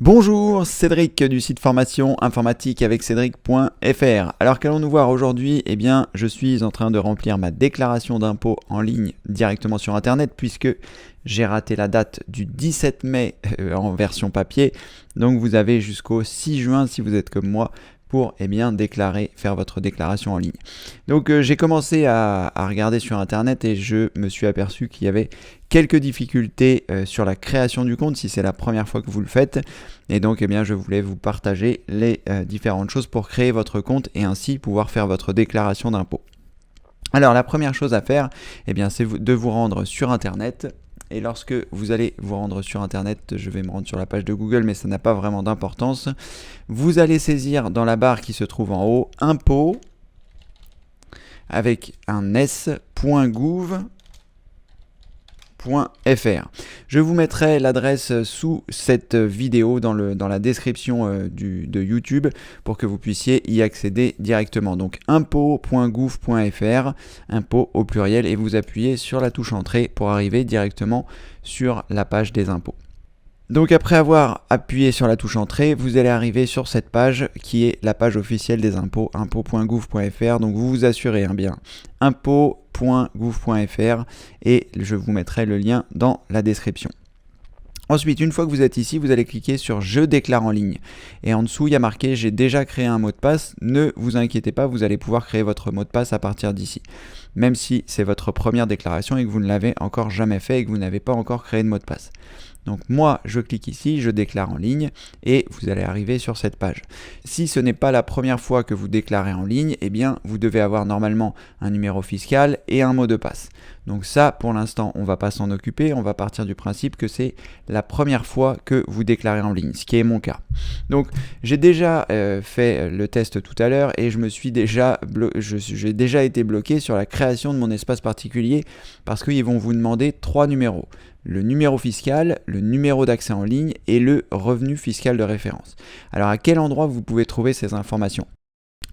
Bonjour, Cédric du site formation informatique avec Cédric.fr. Alors qu'allons-nous voir aujourd'hui? Eh bien, je suis en train de remplir ma déclaration d'impôt en ligne directement sur Internet puisque j'ai raté la date du 17 mai en version papier. Donc vous avez jusqu'au 6 juin si vous êtes comme moi pour faire votre déclaration en ligne. Donc j'ai commencé à regarder sur Internet et je me suis aperçu qu'il y avait quelques difficultés sur la création du compte si c'est la première fois que vous le faites. Et donc je voulais vous partager les différentes choses pour créer votre compte et ainsi pouvoir faire votre déclaration d'impôt. Alors la première chose à faire, c'est de vous rendre sur Internet. Et lorsque vous allez vous rendre sur Internet, je vais me rendre sur la page de Google, mais ça n'a pas vraiment d'importance. Vous allez saisir dans la barre qui se trouve en haut, impôt, avec un s.gouv.fr. Je vous mettrai l'adresse sous cette vidéo dans la description de YouTube pour que vous puissiez y accéder directement. Donc impôt.gouv.fr, impôt au pluriel, et vous appuyez sur la touche entrée pour arriver directement sur la page des impôts. Donc après avoir appuyé sur la touche entrée, vous allez arriver sur cette page qui est la page officielle des impôts, impôt.gouv.fr. Donc vous vous assurez bien, impôt.gouv.fr, et je vous mettrai le lien dans la description. Ensuite, une fois que vous êtes ici, vous allez cliquer sur « Je déclare en ligne ». Et en dessous, il y a marqué « J'ai déjà créé un mot de passe ». Ne vous inquiétez pas, vous allez pouvoir créer votre mot de passe à partir d'ici. Même si c'est votre première déclaration et que vous ne l'avez encore jamais fait et que vous n'avez pas encore créé de mot de passe. Donc moi, je clique ici, je déclare en ligne et vous allez arriver sur cette page. Si ce n'est pas la première fois que vous déclarez en ligne, vous devez avoir normalement un numéro fiscal et un mot de passe. Donc ça, pour l'instant, on ne va pas s'en occuper. On va partir du principe que c'est la première fois que vous déclarez en ligne, ce qui est mon cas. Donc j'ai déjà fait le test tout à l'heure et j'ai déjà été bloqué sur la création de mon espace particulier parce qu'ils vont vous demander 3 numéros. Le numéro fiscal, le numéro d'accès en ligne et le revenu fiscal de référence. Alors à quel endroit vous pouvez trouver ces informations ?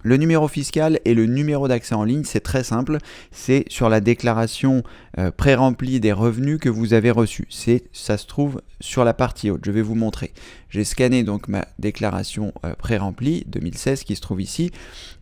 Le numéro fiscal et le numéro d'accès en ligne, c'est très simple, c'est sur la déclaration pré-remplie des revenus que vous avez reçus. Ça se trouve sur la partie haute, je vais vous montrer. J'ai scanné donc ma déclaration pré-remplie 2016 qui se trouve ici,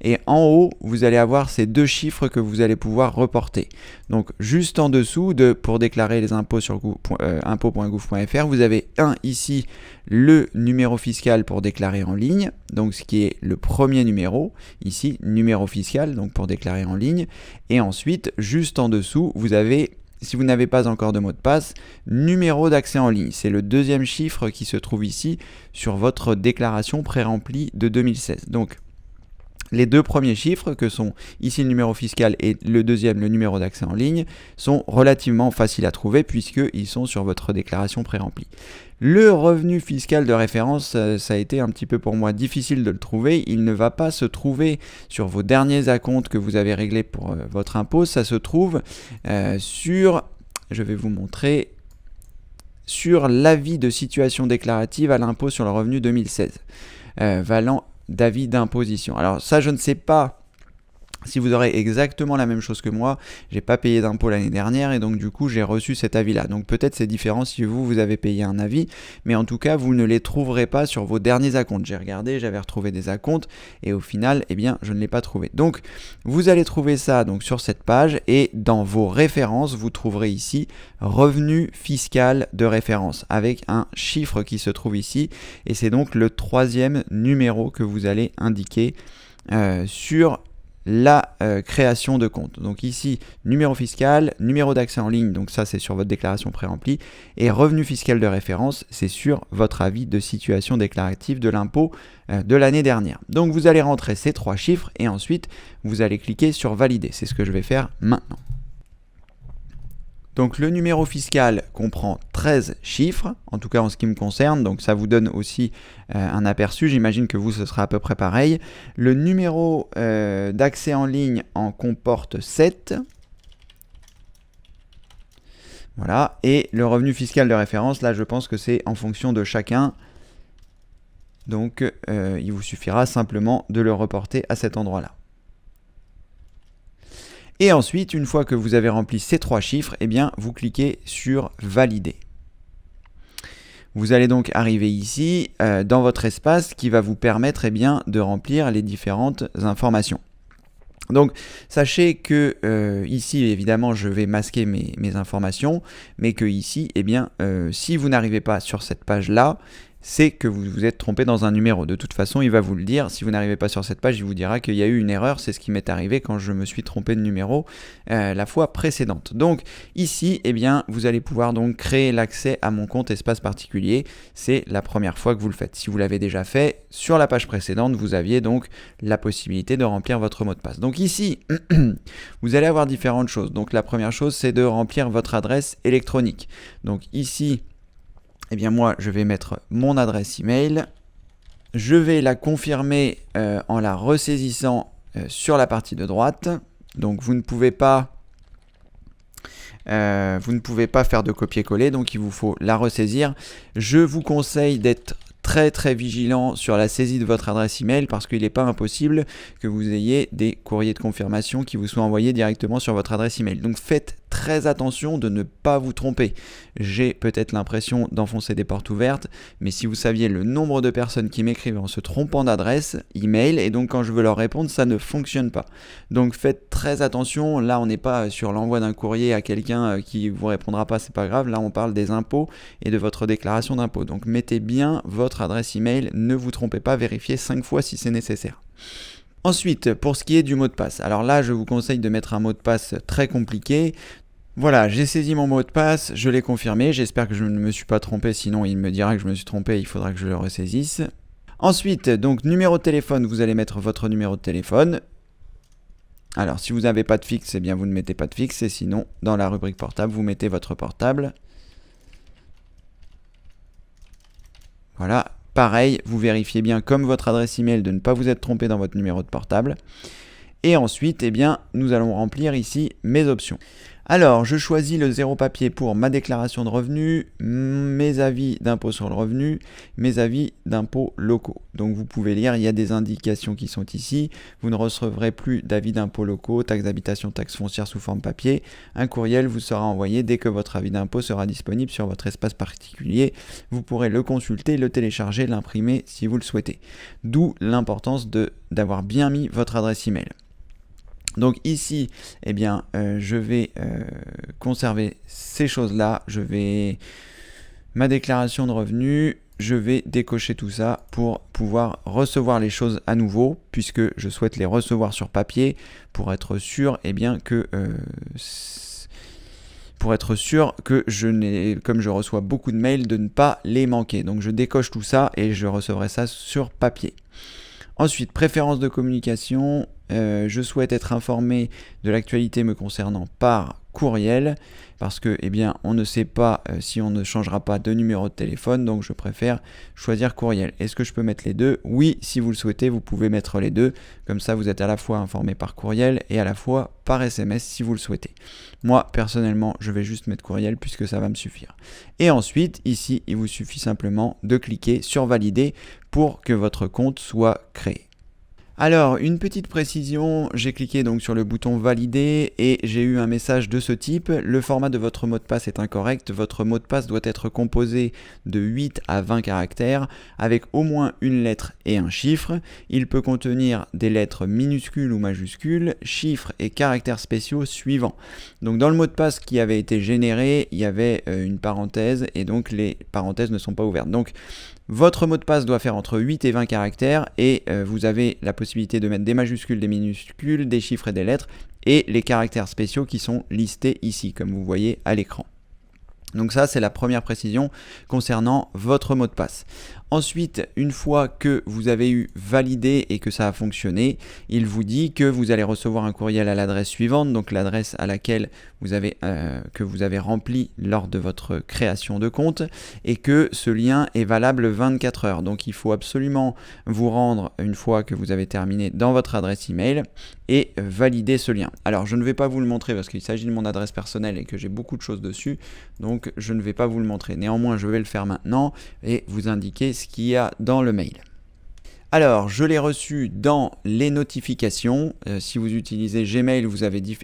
et en haut, vous allez avoir ces deux chiffres que vous allez pouvoir reporter. Donc juste en dessous, pour déclarer les impôts sur impôt.gouv.fr, vous avez ici le numéro fiscal pour déclarer en ligne, donc ce qui est le premier numéro, ici numéro fiscal, donc pour déclarer en ligne, et ensuite juste en dessous vous avez, si vous n'avez pas encore de mot de passe, numéro d'accès en ligne, c'est le deuxième chiffre qui se trouve ici sur votre déclaration pré-remplie de 2016. Donc les deux premiers chiffres, que sont ici le numéro fiscal et le deuxième, le numéro d'accès en ligne, sont relativement faciles à trouver puisqu'ils sont sur votre déclaration pré-remplie. Le revenu fiscal de référence, ça a été un petit peu pour moi difficile de le trouver. Il ne va pas se trouver sur vos derniers acomptes que vous avez réglés pour votre impôt. Ça se trouve je vais vous montrer, sur l'avis de situation déclarative à l'impôt sur le revenu 2016, valant d'avis d'imposition. Alors ça, je ne sais pas si vous aurez exactement la même chose que moi. J'ai pas payé d'impôt l'année dernière et donc du coup j'ai reçu cet avis là. Donc peut-être c'est différent si vous avez payé un avis, mais en tout cas vous ne les trouverez pas sur vos derniers acomptes. J'ai regardé, j'avais retrouvé des acomptes et au final je ne l'ai pas trouvé. Donc vous allez trouver ça donc sur cette page et dans vos références vous trouverez ici revenu fiscal de référence avec un chiffre qui se trouve ici et c'est donc le troisième numéro que vous allez indiquer sur la création de compte. Donc ici, numéro fiscal, numéro d'accès en ligne, donc ça c'est sur votre déclaration pré-remplie, et revenu fiscal de référence, c'est sur votre avis de situation déclarative de l'impôt de l'année dernière. Donc vous allez rentrer ces trois chiffres et ensuite vous allez cliquer sur valider. C'est ce que je vais faire maintenant. Donc le numéro fiscal comprend 13 chiffres, en tout cas en ce qui me concerne, donc ça vous donne aussi un aperçu, j'imagine que vous ce sera à peu près pareil. Le numéro d'accès en ligne en comporte 7. Voilà, et le revenu fiscal de référence, là je pense que c'est en fonction de chacun. Donc il vous suffira simplement de le reporter à cet endroit-là. Et ensuite, une fois que vous avez rempli ces trois chiffres, vous cliquez sur valider. Vous allez donc arriver ici dans votre espace qui va vous permettre de remplir les différentes informations. Donc sachez que ici évidemment je vais masquer mes informations, mais que ici si vous n'arrivez pas sur cette page là, c'est que vous vous êtes trompé dans un numéro. De toute façon, il va vous le dire. Si vous n'arrivez pas sur cette page, il vous dira qu'il y a eu une erreur. C'est ce qui m'est arrivé quand je me suis trompé de numéro la fois précédente. Donc ici, vous allez pouvoir donc créer l'accès à mon compte espace particulier. C'est la première fois que vous le faites. Si vous l'avez déjà fait, sur la page précédente, vous aviez donc la possibilité de remplir votre mot de passe. Donc ici, vous allez avoir différentes choses. Donc la première chose, c'est de remplir votre adresse électronique. Donc ici, moi, je vais mettre mon adresse email. Je vais la confirmer en la ressaisissant sur la partie de droite. Donc, vous ne pouvez pas faire de copier-coller, donc il vous faut la ressaisir. Je vous conseille d'être très vigilant sur la saisie de votre adresse email parce qu'il n'est pas impossible que vous ayez des courriers de confirmation qui vous soient envoyés directement sur votre adresse email. Donc faites très attention de ne pas vous tromper. J'ai peut-être l'impression d'enfoncer des portes ouvertes, mais si vous saviez le nombre de personnes qui m'écrivent en se trompant d'adresse email, et donc quand je veux leur répondre, ça ne fonctionne pas. Donc faites très attention. Là, on n'est pas sur l'envoi d'un courrier à quelqu'un qui vous répondra pas, c'est pas grave. Là, on parle des impôts et de votre déclaration d'impôt. Donc mettez bien votre adresse email, ne vous trompez pas, vérifiez 5 fois si c'est nécessaire. Ensuite, pour ce qui est du mot de passe, alors là, je vous conseille de mettre un mot de passe très compliqué. Voilà, j'ai saisi mon mot de passe, je l'ai confirmé, j'espère que je ne me suis pas trompé, sinon il me dira que je me suis trompé, il faudra que je le ressaisisse. Ensuite, donc numéro de téléphone, vous allez mettre votre numéro de téléphone. Alors, si vous n'avez pas de fixe, vous ne mettez pas de fixe, et sinon, dans la rubrique portable, vous mettez votre portable. Voilà. Pareil, vous vérifiez bien comme votre adresse email de ne pas vous être trompé dans votre numéro de portable. Et ensuite, nous allons remplir ici mes options. Alors, je choisis le zéro papier pour ma déclaration de revenus, mes avis d'impôt sur le revenu, mes avis d'impôts locaux. Donc, vous pouvez lire, il y a des indications qui sont ici. Vous ne recevrez plus d'avis d'impôts locaux, taxes d'habitation, taxes foncières sous forme papier. Un courriel vous sera envoyé dès que votre avis d'impôt sera disponible sur votre espace particulier. Vous pourrez le consulter, le télécharger, l'imprimer si vous le souhaitez. D'où l'importance d'avoir bien mis votre adresse email. Donc ici, je vais conserver ces choses-là. Ma déclaration de revenus, je vais décocher tout ça pour pouvoir recevoir les choses à nouveau, puisque je souhaite les recevoir sur papier pour être sûr, comme je reçois beaucoup de mails, de ne pas les manquer. Donc je décoche tout ça et je recevrai ça sur papier. Ensuite, préférence de communication. Je souhaite être informé de l'actualité me concernant par courriel parce que on ne sait pas si on ne changera pas de numéro de téléphone, donc je préfère choisir courriel. Est-ce que je peux mettre les deux? Oui, si vous le souhaitez, vous pouvez mettre les deux. Comme ça, vous êtes à la fois informé par courriel et à la fois par SMS si vous le souhaitez. Moi, personnellement, je vais juste mettre courriel puisque ça va me suffire. Et ensuite, ici, il vous suffit simplement de cliquer sur valider pour que votre compte soit créé. Alors, une petite précision, j'ai cliqué donc sur le bouton valider et j'ai eu un message de ce type. Le format de votre mot de passe est incorrect. Votre mot de passe doit être composé de 8 à 20 caractères avec au moins une lettre et un chiffre. Il peut contenir des lettres minuscules ou majuscules, chiffres et caractères spéciaux suivants. Donc dans le mot de passe qui avait été généré, il y avait une parenthèse et donc les parenthèses ne sont pas ouvertes. Donc votre mot de passe doit faire entre 8 et 20 caractères et vous avez la possibilité de mettre des majuscules, des minuscules, des chiffres et des lettres et les caractères spéciaux qui sont listés ici, comme vous voyez à l'écran. Donc ça, c'est la première précision concernant votre mot de passe. Ensuite, une fois que vous avez eu validé et que ça a fonctionné, il vous dit que vous allez recevoir un courriel à l'adresse suivante, donc l'adresse à laquelle que vous avez rempli lors de votre création de compte, et que ce lien est valable 24 heures. Donc il faut absolument vous rendre une fois que vous avez terminé dans votre adresse email et valider ce lien. Alors je ne vais pas vous le montrer parce qu'il s'agit de mon adresse personnelle et que j'ai beaucoup de choses dessus, donc je ne vais pas vous le montrer. Néanmoins, je vais le faire maintenant et vous indiquer ce qu'il y a dans le mail. Alors, je l'ai reçu dans les notifications. Si vous utilisez Gmail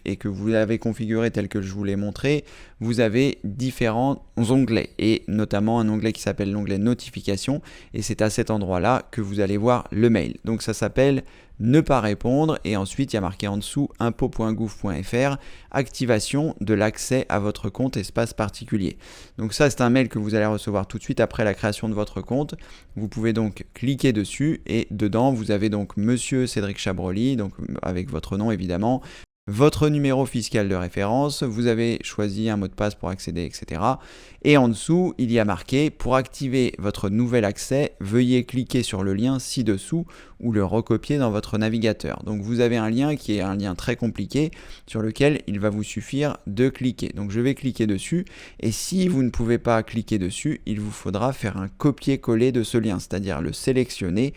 et que vous l'avez configuré tel que je vous l'ai montré, vous avez différents onglets et notamment un onglet qui s'appelle l'onglet notifications et c'est à cet endroit-là que vous allez voir le mail. Donc ça s'appelle ne pas répondre et ensuite il y a marqué en dessous impôts.gouv.fr activation de l'accès à votre compte espace particulier. Donc ça c'est un mail que vous allez recevoir tout de suite après la création de votre compte. Vous pouvez donc cliquer dessus et dedans vous avez donc Monsieur Cédric Chabroli, donc avec votre nom évidemment, votre numéro fiscal de référence, vous avez choisi un mot de passe pour accéder, etc. Et en dessous, il y a marqué « Pour activer votre nouvel accès, veuillez cliquer sur le lien ci-dessous ou le recopier dans votre navigateur. » Donc vous avez un lien qui est un lien très compliqué sur lequel il va vous suffire de cliquer. Donc je vais cliquer dessus et si vous ne pouvez pas cliquer dessus, il vous faudra faire un copier-coller de ce lien, c'est-à-dire le sélectionner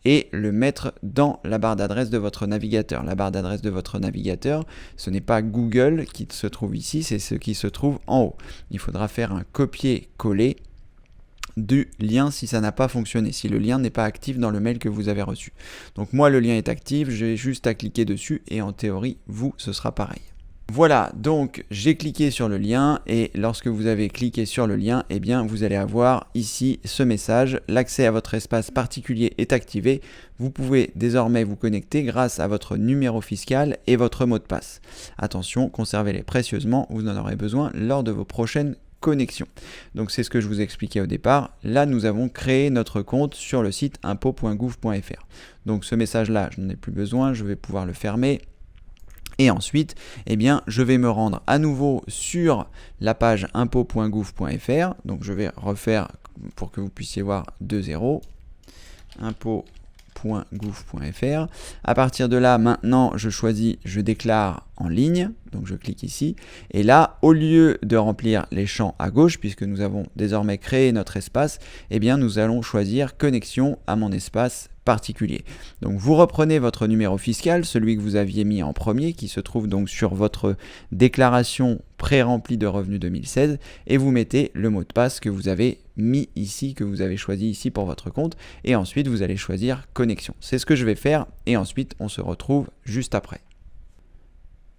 et le mettre dans la barre d'adresse de votre navigateur. La barre d'adresse de votre navigateur, ce n'est pas Google qui se trouve ici, c'est ce qui se trouve en haut. Il faudra faire un copier-coller du lien si ça n'a pas fonctionné, si le lien n'est pas actif dans le mail que vous avez reçu. Donc moi, le lien est actif, j'ai juste à cliquer dessus et en théorie, vous, ce sera pareil. Voilà, donc j'ai cliqué sur le lien et lorsque vous avez cliqué sur le lien, eh bien vous allez avoir ici ce message, l'accès à votre espace particulier est activé, vous pouvez désormais vous connecter grâce à votre numéro fiscal et votre mot de passe. Attention, conservez-les précieusement, vous en aurez besoin lors de vos prochaines connexions. Donc c'est ce que je vous expliquais au départ, là nous avons créé notre compte sur le site impôts.gouv.fr. Donc ce message-là, je n'en ai plus besoin, je vais pouvoir le fermer. Et ensuite, eh bien, je vais me rendre à nouveau sur la page impôts.gouv.fr. Donc, je vais refaire pour que vous puissiez voir 2.0. Impôts.gouv.fr. À partir de là, maintenant, je choisis « Je déclare en ligne ». Donc, je clique ici. Et là, au lieu de remplir les champs à gauche, puisque nous avons désormais créé notre espace, eh bien, nous allons choisir « Connexion à mon espace particulier ». Donc vous reprenez votre numéro fiscal, celui que vous aviez mis en premier, qui se trouve donc sur votre déclaration pré-remplie de revenus 2016, et vous mettez le mot de passe que vous avez mis ici, que vous avez choisi ici pour votre compte, et ensuite vous allez choisir connexion. C'est ce que je vais faire, et ensuite on se retrouve juste après.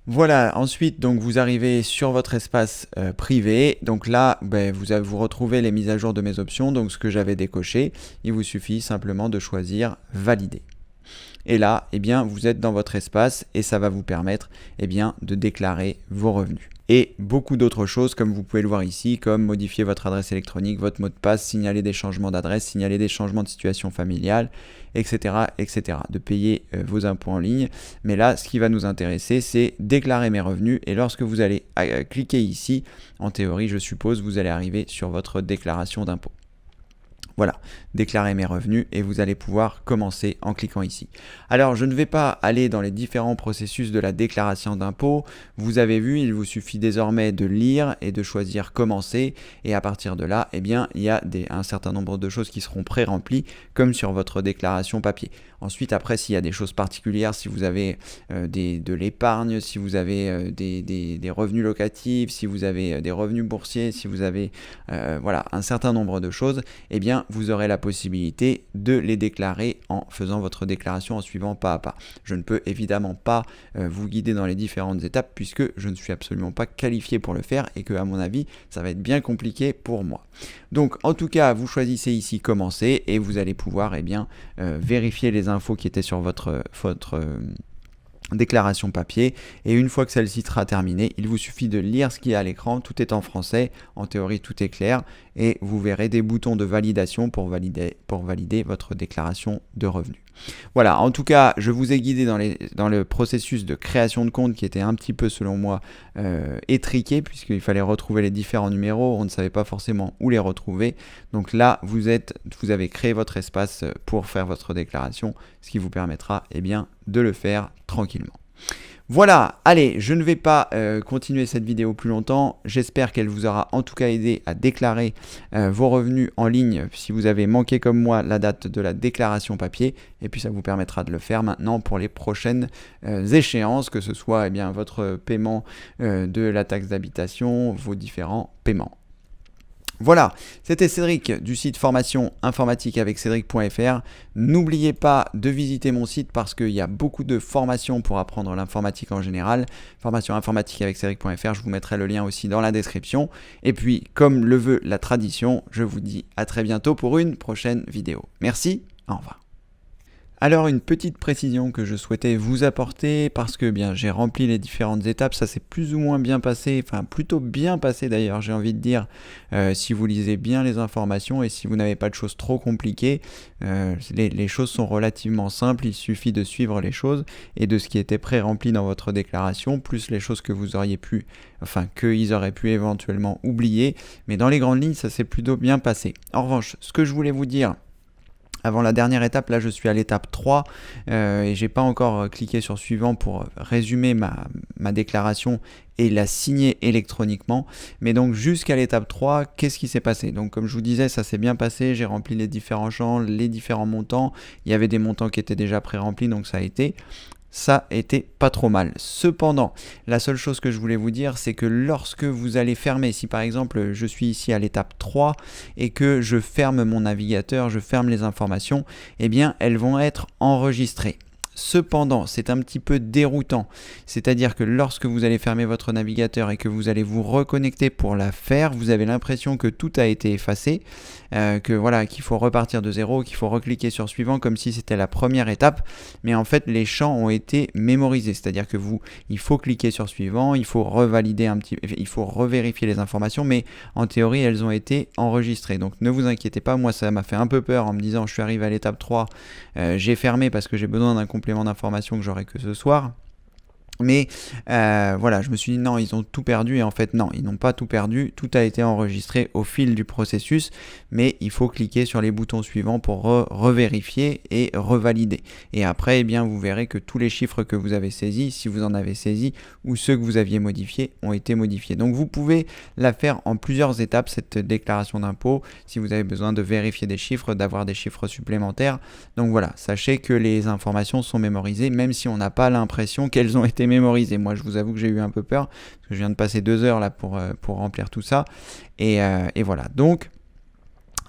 Voilà, ensuite donc vous arrivez sur votre espace privé, donc là vous retrouvez les mises à jour de mes options, donc ce que j'avais décoché, il vous suffit simplement de choisir valider. Et là, eh bien, vous êtes dans votre espace et ça va vous permettre eh bien, de déclarer vos revenus. Et beaucoup d'autres choses, comme vous pouvez le voir ici, comme modifier votre adresse électronique, votre mot de passe, signaler des changements d'adresse, signaler des changements de situation familiale, etc. etc. de payer vos impôts en ligne. Mais là, ce qui va nous intéresser, c'est déclarer mes revenus. Et lorsque vous allez cliquer ici, en théorie, je suppose, vous allez arriver sur votre déclaration d'impôt. Voilà, déclarer mes revenus et vous allez pouvoir commencer en cliquant ici. Alors, je ne vais pas aller dans les différents processus de la déclaration d'impôt. Vous avez vu, il vous suffit désormais de lire et de choisir commencer. Et à partir de là, eh bien, il y a un certain nombre de choses qui seront pré-remplies comme sur votre déclaration papier. Ensuite, après, s'il y a des choses particulières, si vous avez de l'épargne, si vous avez des revenus locatifs, si vous avez des revenus boursiers, si vous avez voilà, un certain nombre de choses, eh bien, vous aurez la possibilité de les déclarer en faisant votre déclaration en suivant pas à pas. Je ne peux évidemment pas vous guider dans les différentes étapes puisque je ne suis absolument pas qualifié pour le faire et que, à mon avis, ça va être bien compliqué pour moi. Donc, en tout cas, vous choisissez ici commencer et vous allez pouvoir eh bien, vérifier les infos qui étaient sur votre déclaration papier et une fois que celle-ci sera terminée, il vous suffit de lire ce qu'il y a à l'écran, tout est en français, en théorie tout est clair et vous verrez des boutons de validation pour valider votre déclaration de revenus. Voilà, en tout cas, je vous ai guidé dans le processus de création de compte qui était un petit peu, selon moi, étriqué, puisqu'il fallait retrouver les différents numéros, on ne savait pas forcément où les retrouver. Donc là, vous avez créé votre espace pour faire votre déclaration, ce qui vous permettra eh bien, de le faire tranquillement. Voilà, allez, je ne vais pas continuer cette vidéo plus longtemps. J'espère qu'elle vous aura en tout cas aidé à déclarer vos revenus en ligne si vous avez manqué comme moi la date de la déclaration papier. Et puis ça vous permettra de le faire maintenant pour les prochaines échéances, que ce soit eh bien, votre paiement de la taxe d'habitation, vos différents paiements. Voilà, c'était Cédric du site formation informatique avec Cédric.fr. N'oubliez pas de visiter mon site parce qu'il y a beaucoup de formations pour apprendre l'informatique en général. Formation informatique avec Cédric.fr, je vous mettrai le lien aussi dans la description. Et puis, comme le veut la tradition, je vous dis à très bientôt pour une prochaine vidéo. Merci, au revoir. Alors une petite précision que je souhaitais vous apporter parce que bien j'ai rempli les différentes étapes, ça s'est plus ou moins bien passé, enfin plutôt bien passé d'ailleurs j'ai envie de dire si vous lisez bien les informations et si vous n'avez pas de choses trop compliquées, les choses sont relativement simples, il suffit de suivre les choses et de ce qui était pré-rempli dans votre déclaration, plus les choses que vous auriez pu, enfin qu'ils auraient pu éventuellement oublier, mais dans les grandes lignes ça s'est plutôt bien passé. En revanche, ce que je voulais vous dire, avant la dernière étape, là je suis à l'étape 3 et j'ai pas encore cliqué sur suivant pour résumer ma déclaration et la signer électroniquement. Mais donc jusqu'à l'étape 3, qu'est-ce qui s'est passé? Donc comme je vous disais, ça s'est bien passé, j'ai rempli les différents champs, les différents montants. Il y avait des montants qui étaient déjà pré-remplis, donc ça a été pas trop mal. Cependant, la seule chose que je voulais vous dire, c'est que lorsque vous allez fermer, si par exemple je suis ici à l'étape 3 et que je ferme mon navigateur, je ferme les informations, eh bien elles vont être enregistrées. Cependant, c'est un petit peu déroutant, c'est-à-dire que lorsque vous allez fermer votre navigateur et que vous allez vous reconnecter pour la faire, vous avez l'impression que tout a été effacé, que voilà, qu'il faut repartir de zéro, qu'il faut recliquer sur suivant comme si c'était la première étape, mais en fait les champs ont été mémorisés, c'est-à-dire que il faut cliquer sur suivant, il faut revalider il faut revérifier les informations, mais en théorie elles ont été enregistrées. Donc ne vous inquiétez pas, moi ça m'a fait un peu peur en me disant je suis arrivé à l'étape 3, j'ai fermé parce que j'ai besoin d'un complément d'information que j'aurai que ce soir. Mais voilà, je me suis dit non, ils ont tout perdu et en fait non, ils n'ont pas tout perdu, tout a été enregistré au fil du processus, mais il faut cliquer sur les boutons suivants pour revérifier et revalider. Et après, eh bien, vous verrez que tous les chiffres que vous avez saisis, si vous en avez saisi, ou ceux que vous aviez modifiés, ont été modifiés. Donc vous pouvez la faire en plusieurs étapes, cette déclaration d'impôt, si vous avez besoin de vérifier des chiffres, d'avoir des chiffres supplémentaires. Donc voilà, sachez que les informations sont mémorisées, même si on n'a pas l'impression qu'elles ont été mémorisé. Moi je vous avoue que j'ai eu un peu peur parce que je viens de passer 2 heures là pour remplir tout ça et voilà, donc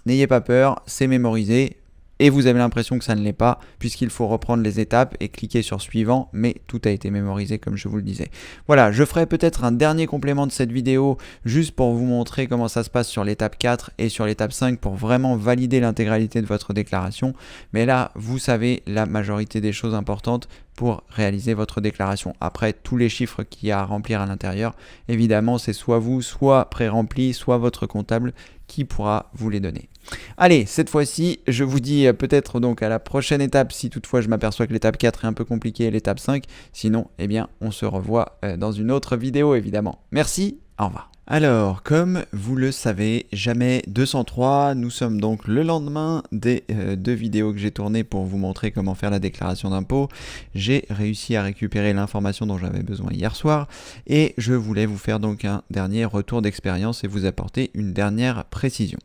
n'ayez pas peur, c'est mémorisé et vous avez l'impression que ça ne l'est pas puisqu'il faut reprendre les étapes et cliquer sur suivant, mais tout a été mémorisé comme je vous le disais. Voilà, je ferai peut-être un dernier complément de cette vidéo juste pour vous montrer comment ça se passe sur l'étape 4 et sur l'étape 5 pour vraiment valider l'intégralité de votre déclaration, mais là vous savez la majorité des choses importantes pour réaliser votre déclaration. Après, tous les chiffres qu'il y a à remplir à l'intérieur, évidemment, c'est soit vous, soit pré-rempli, soit votre comptable qui pourra vous les donner. Allez, cette fois-ci, je vous dis peut-être donc à la prochaine étape, si toutefois je m'aperçois que l'étape 4 est un peu compliquée et l'étape 5. Sinon, eh bien, on se revoit dans une autre vidéo, évidemment. Merci, au revoir. Alors, comme vous le savez, jamais 203, nous sommes donc le lendemain des 2 vidéos que j'ai tournées pour vous montrer comment faire la déclaration d'impôt. J'ai réussi à récupérer l'information dont j'avais besoin hier soir et je voulais vous faire donc un dernier retour d'expérience et vous apporter une dernière précision.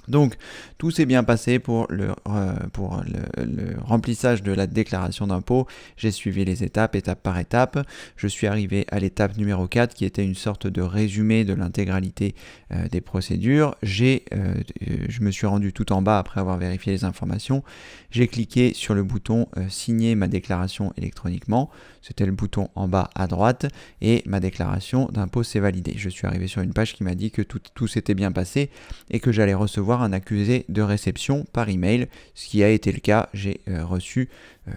Donc tout s'est bien passé pour le remplissage de la déclaration d'impôt. J'ai suivi les étapes, étape par étape. Je suis arrivé à l'étape numéro 4 qui était une sorte de résumé de l'intégralité des procédures. Je me suis rendu tout en bas après avoir vérifié les informations. J'ai cliqué sur le bouton signer ma déclaration électroniquement. C'était le bouton en bas à droite et ma déclaration d'impôt s'est validée. Je suis arrivé sur une page qui m'a dit que tout s'était bien passé et que j'allais recevoir un accusé de réception par email, ce qui a été le cas. J'ai reçu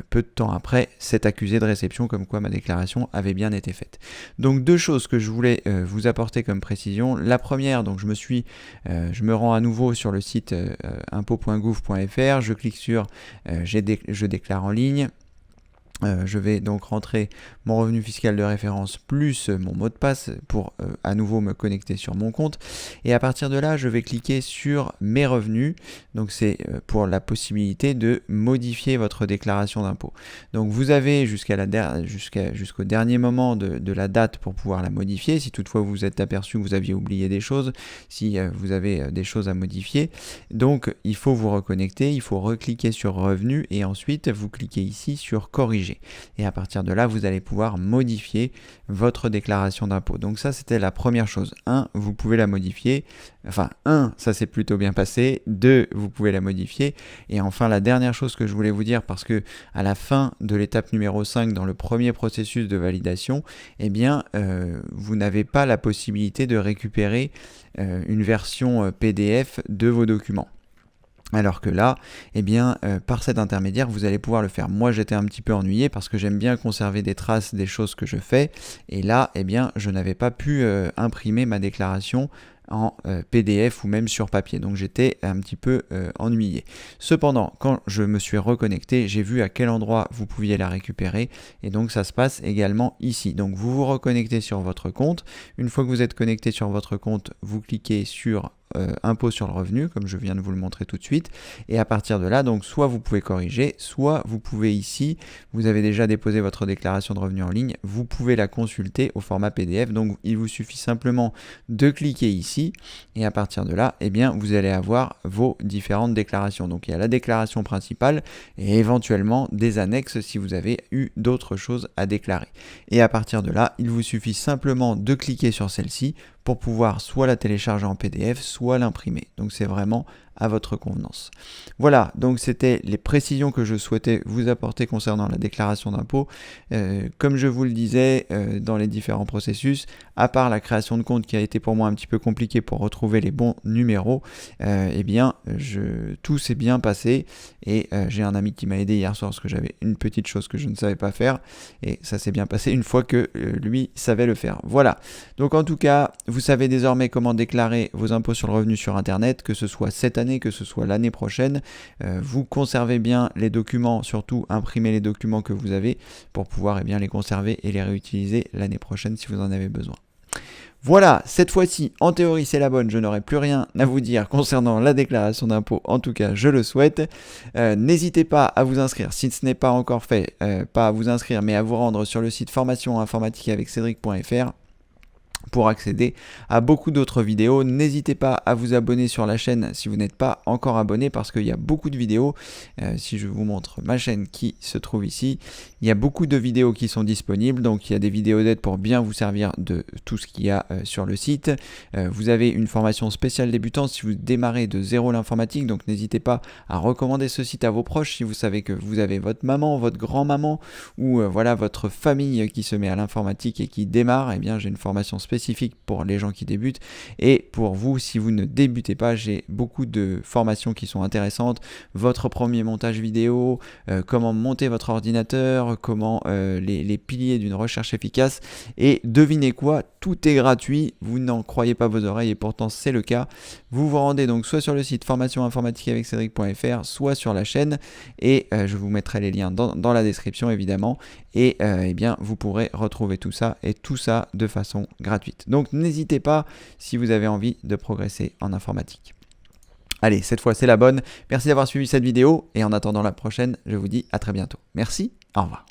peu de temps après cet accusé de réception comme quoi ma déclaration avait bien été faite. Donc 2 choses que je voulais vous apporter comme précision. La première, donc je me rends à nouveau sur le site impôt.gouv.fr, je clique sur je déclare en ligne. Je vais donc rentrer mon revenu fiscal de référence plus mon mot de passe pour à nouveau me connecter sur mon compte et à partir de là je vais cliquer sur mes revenus, donc c'est pour la possibilité de modifier votre déclaration d'impôt. Donc vous avez jusqu'au dernier moment de la date pour pouvoir la modifier, si toutefois vous vous êtes aperçu que vous aviez oublié des choses, si vous avez des choses à modifier, donc il faut vous reconnecter, il faut recliquer sur revenus et ensuite vous cliquez ici sur corriger. corriger. Et à partir de là, vous allez pouvoir modifier votre déclaration d'impôt. Donc ça, c'était la première chose. 1, vous pouvez la modifier. Enfin, 1, ça s'est plutôt bien passé. 2, vous pouvez la modifier. Et enfin, la dernière chose que je voulais vous dire, parce que à la fin de l'étape numéro 5, dans le premier processus de validation, eh bien, vous n'avez pas la possibilité de récupérer une version PDF de vos documents. Alors que là, eh bien, par cet intermédiaire, vous allez pouvoir le faire. Moi, j'étais un petit peu ennuyé parce que j'aime bien conserver des traces des choses que je fais. Et là, eh bien, je n'avais pas pu imprimer ma déclaration en PDF ou même sur papier. Donc j'étais un petit peu ennuyé. Cependant, quand je me suis reconnecté, j'ai vu à quel endroit vous pouviez la récupérer. Et donc ça se passe également ici. Donc vous vous reconnectez sur votre compte. Une fois que vous êtes connecté sur votre compte, vous cliquez sur impôt sur le revenu, comme je viens de vous le montrer tout de suite. Et à partir de là, donc soit vous pouvez corriger, soit vous pouvez ici, vous avez déjà déposé votre déclaration de revenu en ligne, vous pouvez la consulter au format PDF. Donc il vous suffit simplement de cliquer ici et à partir de là, eh bien, vous allez avoir vos différentes déclarations. Donc il y a la déclaration principale et éventuellement des annexes si vous avez eu d'autres choses à déclarer. Et à partir de là, il vous suffit simplement de cliquer sur celle-ci pour pouvoir soit la télécharger en PDF, soit l'imprimer. Donc c'est vraiment à votre convenance. Voilà, donc c'était les précisions que je souhaitais vous apporter concernant la déclaration d'impôt. Comme je vous le disais dans les différents processus, à part la création de compte qui a été pour moi un petit peu compliqué pour retrouver les bons numéros, eh bien tout s'est bien passé et j'ai un ami qui m'a aidé hier soir parce que j'avais une petite chose que je ne savais pas faire et ça s'est bien passé une fois que lui savait le faire. Voilà, donc en tout cas, vous savez désormais comment déclarer vos impôts sur le revenu sur Internet, que ce soit cette année, que ce soit l'année prochaine. Vous conservez bien les documents, surtout imprimez les documents que vous avez pour pouvoir bien les conserver et les réutiliser l'année prochaine si vous en avez besoin. Voilà, cette fois-ci, en théorie, c'est la bonne. Je n'aurai plus rien à vous dire concernant la déclaration d'impôt. En tout cas, je le souhaite. N'hésitez pas à vous inscrire, si ce n'est pas encore fait, pas à vous inscrire, mais à vous rendre sur le site formationinformatiqueaveccedric.fr pour accéder à beaucoup d'autres vidéos. N'hésitez pas à vous abonner sur la chaîne si vous n'êtes pas encore abonné parce qu'il y a beaucoup de vidéos. Si je vous montre ma chaîne qui se trouve ici, il y a beaucoup de vidéos qui sont disponibles. Donc il y a des vidéos d'aide pour bien vous servir de tout ce qu'il y a sur le site. Vous avez une formation spéciale débutante si vous démarrez de zéro l'informatique. Donc n'hésitez pas à recommander ce site à vos proches si vous savez que vous avez votre maman, votre grand-maman ou voilà votre famille qui se met à l'informatique et qui démarre. Eh bien j'ai une formation spécifique pour les gens qui débutent et pour vous si vous ne débutez pas, j'ai beaucoup de formations qui sont intéressantes. Votre premier montage vidéo, comment monter votre ordinateur, comment les piliers d'une recherche efficace et devinez quoi, tout est gratuit, vous n'en croyez pas vos oreilles et pourtant c'est le cas. Vous vous rendez donc soit sur le site formationinformatiqueaveccedric.fr soit sur la chaîne et je vous mettrai les liens dans la description évidemment et eh bien vous pourrez retrouver tout ça et tout ça de façon gratuite. Donc n'hésitez pas si vous avez envie de progresser en informatique. Allez, cette fois c'est la bonne. Merci d'avoir suivi cette vidéo et en attendant la prochaine, je vous dis à très bientôt. Merci, au revoir.